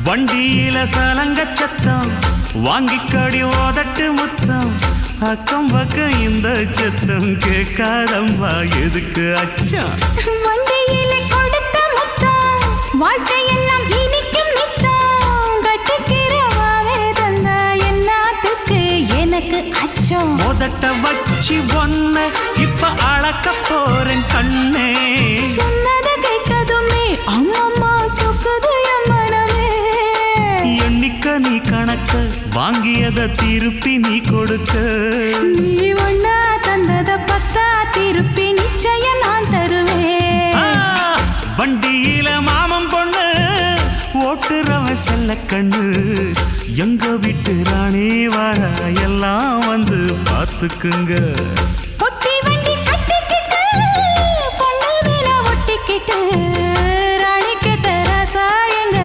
வண்டியில சலங்க சத்தம் வாங்கிக்கடி ஓதட்டு முத்தம் அக்கம் பக்கம் இந்த சத்தம் கேட்காதம்மா எதுக்கு அச்சம் வண்டியில கொடுத்த முத்தம் வாழ்க்கையெல்லாம் இனிக்கும் நித்தம் கட்டுக்கிறவாவே தந்த என்னத்துக்கு எனக்கு அச்சம் ஓதட்ட வச்சு ஒன்ன இப்ப அளக்க போறேன் கண்ணே சொன்னத கேட்டதுமே அம்மம்மா சொக்குது என் மனமே எண்ணிக்க நீ கணக்க வாங்கியத திருப்பி நீ கொடுக்க நீ ஒன்னா தந்தத பத்தா திருப்பி நிச்சயம் நான் தருவேன் வண்டியில மாமன் பொண்ணு ஓட்டுறவன் செல்ல கண்ணு எங்க வீட்டு ராணி வர எல்லாம் வந்து பார்த்துக்குங்க